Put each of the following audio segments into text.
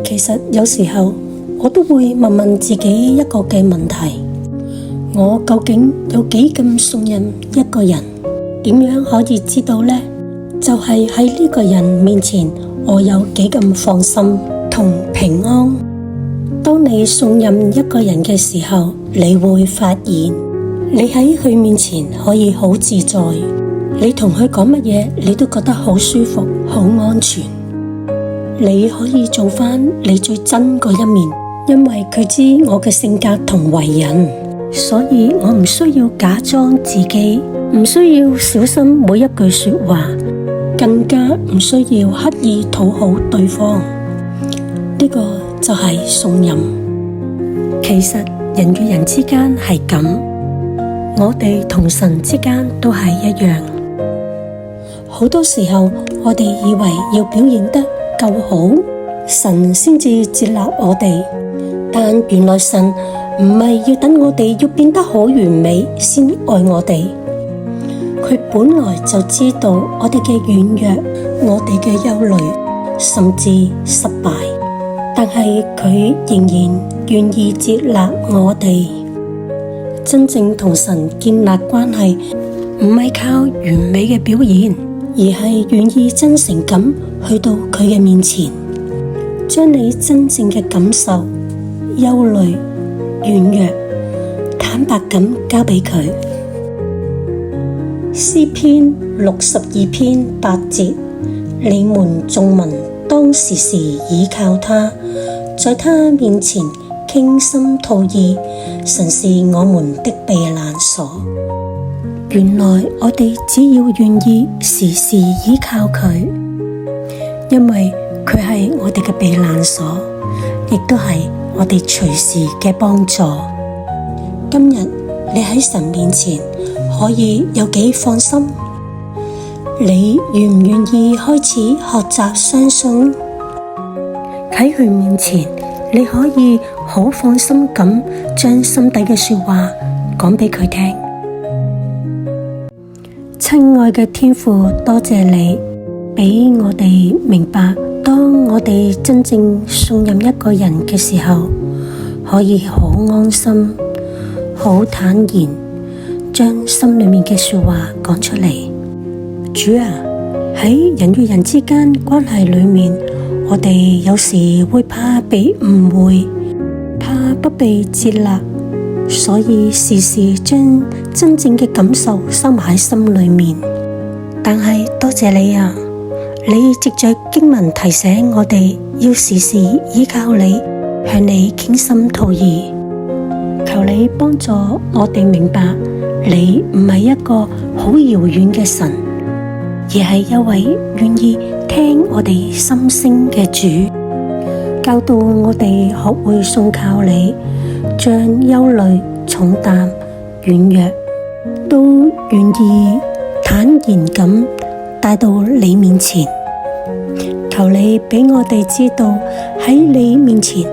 其實有時候我都會問問自己一個嘅問題：我究竟有幾咁信任一個人？點樣可以知道呢？就係喺呢個人面前，我有幾咁放心同平安。當你信任一個人嘅時候，你會發現你喺佢面前可以好自在，你同佢講乜嘢，你都覺得好舒服、好安全。你可以做返你最真嗰一面，因為佢知我嘅性格同為人，所以我唔需要假裝自己，唔需要小心每一句說話，更加唔需要刻意討好對方。呢個就係信任。其實人與人之間係咁，我哋同神之間都係一樣。好多時候我哋以為要表現得夠好，神先至接納我哋，但原來神唔係要等我哋要變得好完美先愛我哋。佢本來就知道我哋嘅軟弱，我哋嘅憂慮，甚至失敗，但係佢仍然願意接納我哋。真正同神建立關係，唔係靠完美嘅表現，而係願意真誠咁去到佢嘅面前，將你真正嘅感受、憂慮、軟弱，坦白咁交俾佢。詩篇62篇8節：你們眾民當時時倚靠他，在他面前傾心吐意，神是我們的避難所。原來我哋只要願意時時倚靠佢，因為佢係我哋嘅避難所，亦都係我哋隨時嘅幫助。今日你喺神面前可以有幾放心？你願唔願意開始學習相信？喺佢面前，你可以好放心咁將心底嘅說話講俾佢聽。親愛嘅天父，多謝你俾我哋明白，當我哋真正信任一個人嘅時候，可以好安心、好坦然將心裏面嘅說話講出嚟。主啊，喺人與人之間關係裏面，我哋有時會怕被誤會，怕不被接納，所以時時將真正嘅感受收埋喺心裏面。但係多謝你啊，你藉着經文提醒我哋要時時依靠你，向你傾心吐意。求你幫助我哋明白，你唔係一個好遙遠嘅神，而係一位願意聽我哋心聲嘅主，教導我哋學會信靠你，將憂慮、重擔、軟弱都願意坦然咁帶到你面前。求你俾我哋知道喺你面前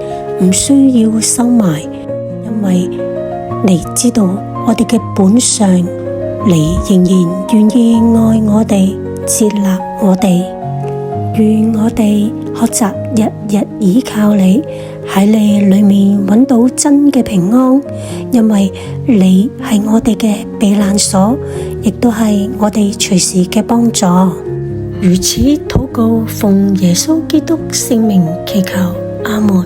唔需要收埋，因為你知道我哋嘅本相，你仍然願意愛我哋，接納我哋。願我哋學習日日倚靠你，喺你裏面揾到真嘅平安，因為你係我哋嘅避難所，亦都係我哋隨時嘅幫助。如此禱告，奉耶穌基督聖名祈求，阿門。